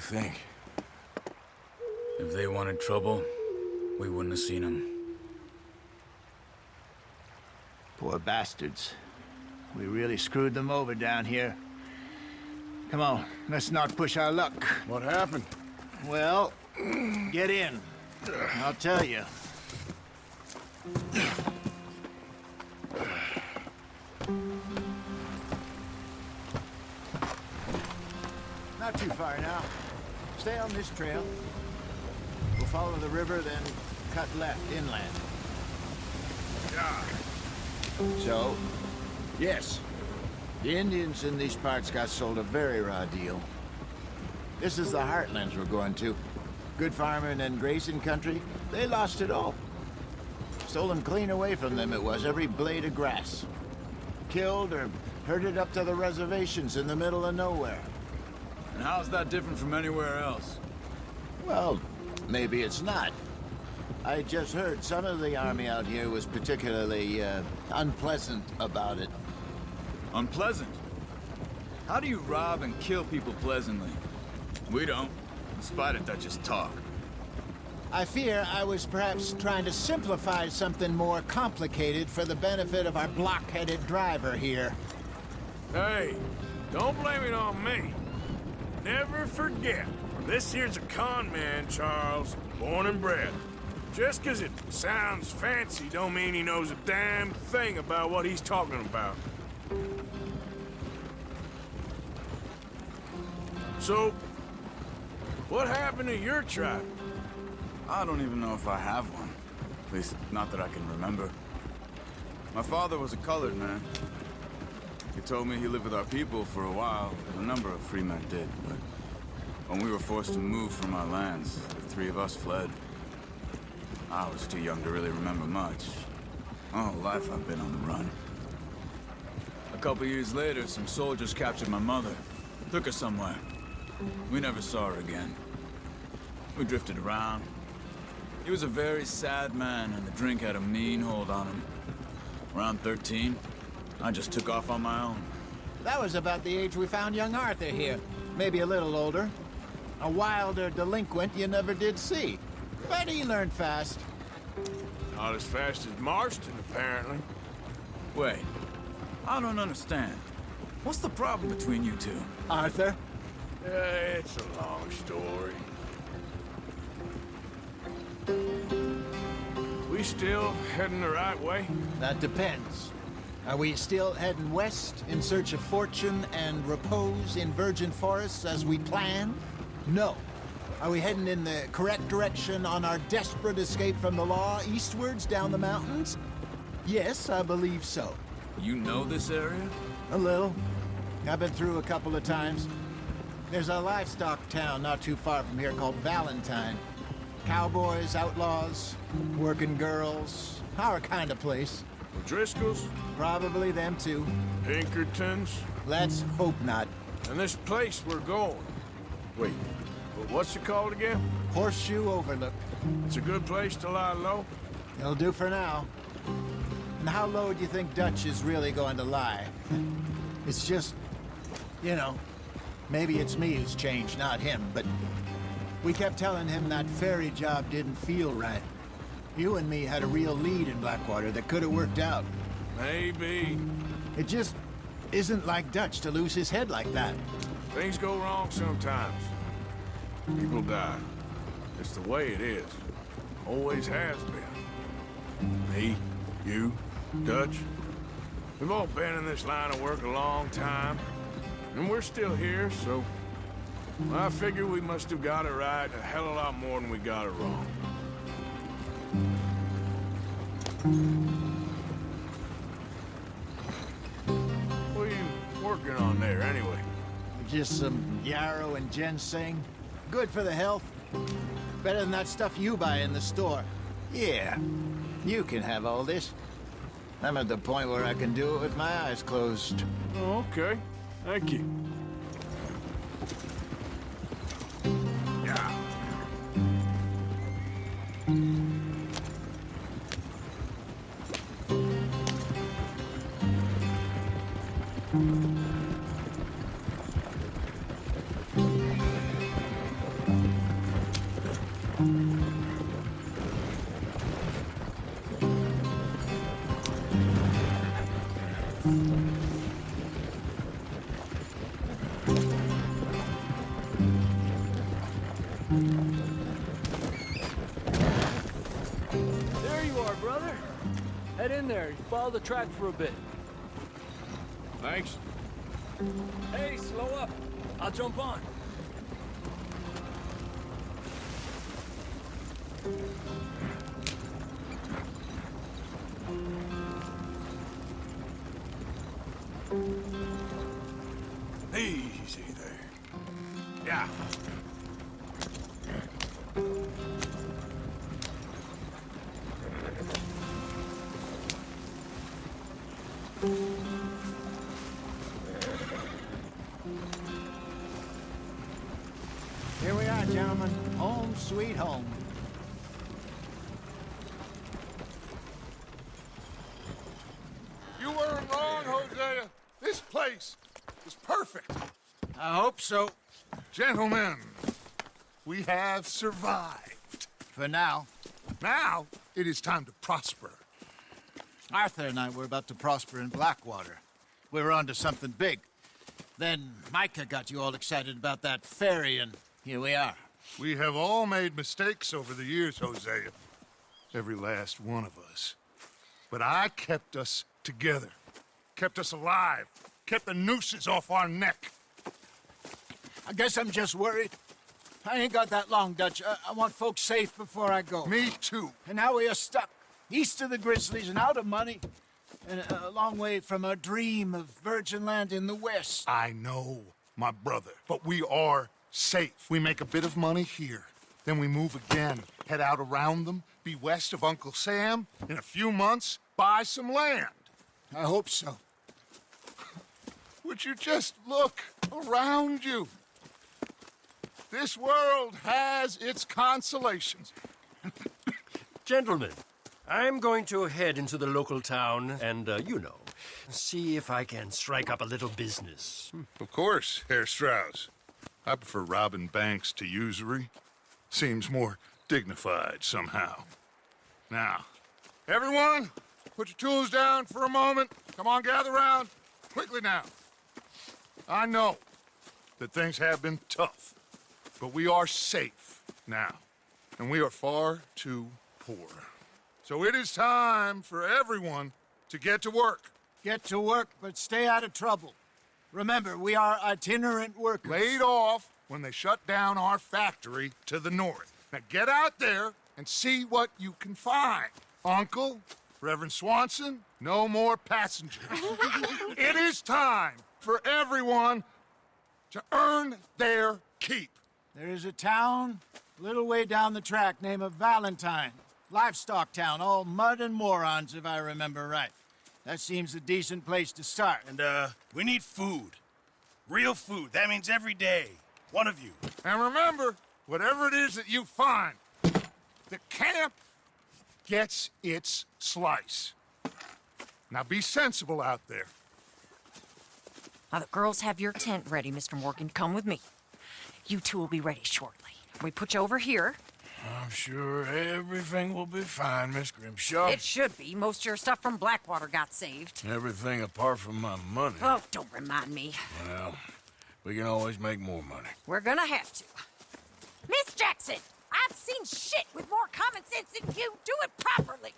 think? If they wanted trouble, we wouldn't have seen them. Poor bastards. We really screwed them over down here. Come on, let's not push our luck. What happened? Well, get in. I'll tell you. Not too far now. Stay on this trail. We'll follow the river, then cut left inland. Yeah. So, yes, the Indians in these parts got sold a very raw deal. This is the heartlands we're going to. Good farming and grazing country, they lost it all. Stolen clean away from them it was, every blade of grass. Killed or herded up to the reservations in the middle of nowhere. And how's that different from anywhere else? Well, maybe it's not. I just heard some of the army out here was particularly, unpleasant about it. Unpleasant? How do you rob and kill people pleasantly? We don't, in spite of Dutch's talk. I fear I was perhaps trying to simplify something more complicated for the benefit of our block-headed driver here. Hey, don't blame it on me. Never forget, this here's a con man, Charles, born and bred. Just 'cause it sounds fancy don't mean he knows a damn thing about what he's talking about. So, what happened to your tribe? I don't even know if I have one. At least, not that I can remember. My father was a colored man. He told me he lived with our people for a while. A number of free men did, but when we were forced to move from our lands, the three of us fled. I was too young to really remember much. My whole life I've been on the run. A couple years later, some soldiers captured my mother. Took her somewhere. We never saw her again. We drifted around. He was a very sad man, and the drink had a mean hold on him. Around 13, I just took off on my own. That was about the age we found young Arthur here. Maybe a little older. A wilder delinquent you never did see. But he learned fast. Not as fast as Marston, apparently. Wait, I don't understand. What's the problem between you two? Arthur? It's a long story. We still heading the right way? That depends. Are we still heading west in search of fortune and repose in virgin forests as we planned? No. Are we heading in the correct direction on our desperate escape from the law eastwards down the mountains? Yes, I believe so. You know this area? A little. I've been through a couple of times. There's a livestock town not too far from here called Valentine. Cowboys, outlaws, working girls, our kind of place. Driscoll's? Probably them too. Pinkertons? Let's hope not. And this place we're going. Wait, what's it called again? Horseshoe Overlook. It's a good place to lie low? It'll do for now. And how low do you think Dutch is really going to lie? It's just, you know, maybe it's me who's changed, not him, but we kept telling him that ferry job didn't feel right. You and me had a real lead in Blackwater that could have worked out. Maybe. It just isn't like Dutch to lose his head like that. Things go wrong sometimes. People die. It's the way it is. Always has been. Me, you, Dutch. We've all been in this line of work a long time. And we're still here, so I figure we must have got it right a hell of a lot more than we got it wrong. What are you working on there, anyway? Just some yarrow and ginseng. Good for the health. Better than that stuff you buy in the store. Yeah, you can have all this. I'm at the point where I can do it with my eyes closed. Oh, okay. Thank you. Yeah. There you are, brother. Head in there. Follow the track for a bit. Thanks. Hey, slow up. I'll jump on. Easy there. Yeah. Here we are, gentlemen. Home sweet home. You weren't wrong, Hosea. This place is perfect. I hope so. Gentlemen, we have survived. For now. Now, it is time to prosper. Arthur and I were about to prosper in Blackwater. We were onto something big. Then Micah got you all excited about that ferry, and here we are. We have all made mistakes over the years, Hosea. Every last one of us. But I kept us together. Kept us alive. Kept the nooses off our neck. I guess I'm just worried. I ain't got that long, Dutch. I want folks safe before I go. Me too. And now we are stuck, east of the Grizzlies and out of money, and a long way from our dream of virgin land in the west. I know, my brother, but we are safe. We make a bit of money here. Then we move again, head out around them, be west of Uncle Sam. In a few months, buy some land. I hope so. Would you just look around you? This world has its consolations. Gentlemen, I'm going to head into the local town and, see if I can strike up a little business. Of course, Herr Strauss. I prefer robbing banks to usury. Seems more dignified somehow. Now, everyone, put your tools down for a moment. Come on, gather round. Quickly now. I know that things have been tough, but we are safe now, and we are far too poor. So it is time for everyone to get to work. Get to work, but stay out of trouble. Remember, we are itinerant workers. Laid off when they shut down our factory to the north. Now get out there and see what you can find. Uncle, Reverend Swanson, no more passengers. It is time for everyone to earn their keep. There is a town a little way down the track named Valentine. Livestock town, all mud and morons, if I remember right. That seems a decent place to start. And, we need food. Real food. That means every day. One of you. And remember, whatever it is that you find, the camp gets its slice. Now be sensible out there. Now, the girls have your tent ready, Mr. Morgan. Come with me. You two will be ready shortly. We put you over here. I'm sure everything will be fine, Miss Grimshaw. It should be. Most of your stuff from Blackwater got saved. Everything apart from my money. Oh, don't remind me. Well, we can always make more money. We're gonna have to. Miss Jackson, I've seen shit with more common sense than you. Do it properly.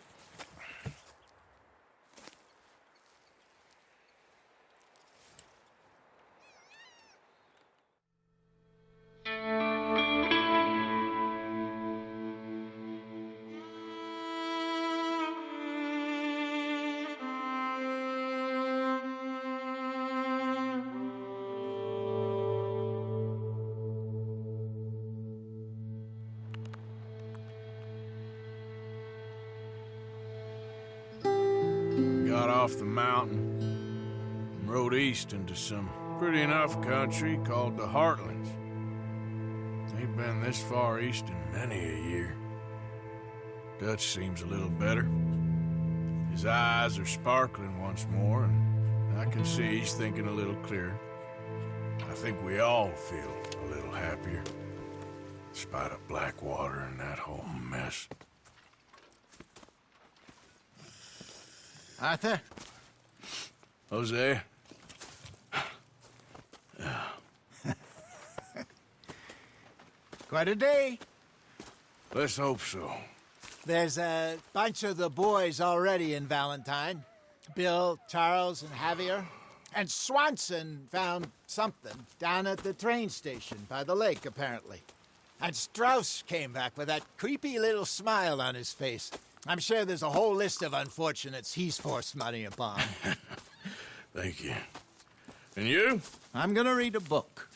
Got off the mountain and rode east into some pretty enough country called the Heartlands. Ain't been this far east in many a year. Dutch seems a little better. His eyes are sparkling once more, and I can see he's thinking a little clearer. I think we all feel a little happier, in spite of Blackwater and that whole mess. Arthur? Jose? Quite a day. Let's hope so. There's a bunch of the boys already in Valentine. Bill, Charles, and Javier. And Swanson found something down at the train station by the lake, apparently. And Strauss came back with that creepy little smile on his face. I'm sure there's a whole list of unfortunates he's forced money upon. Thank you. And you? I'm gonna read a book.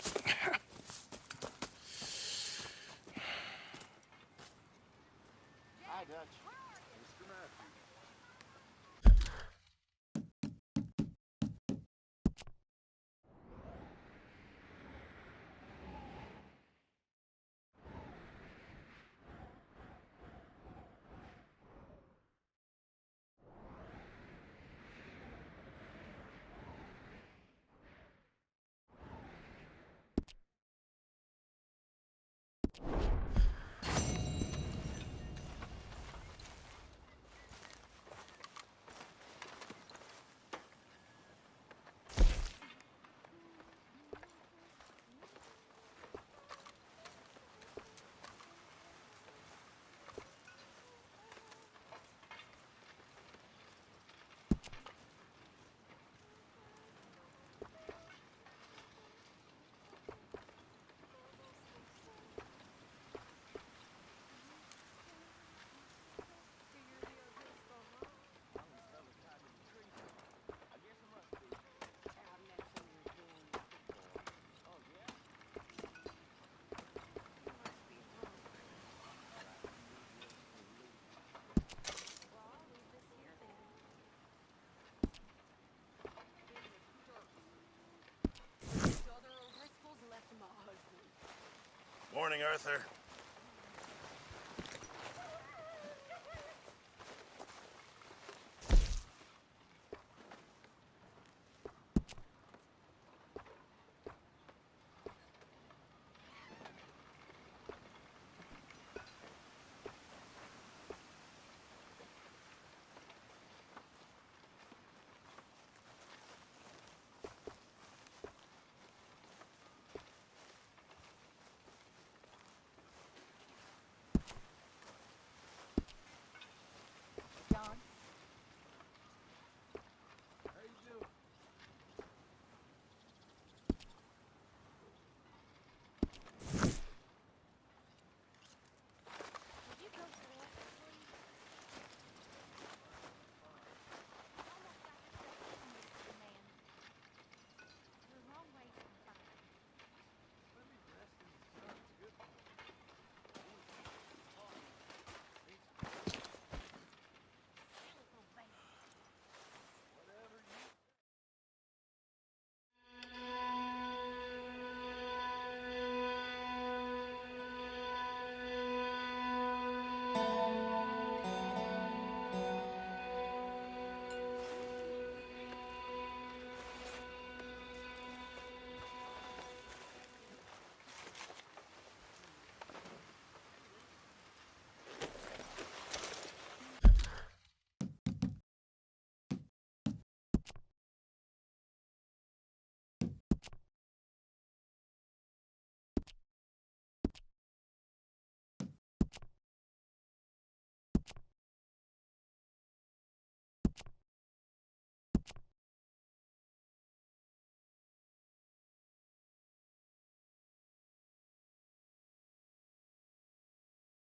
Morning, Arthur.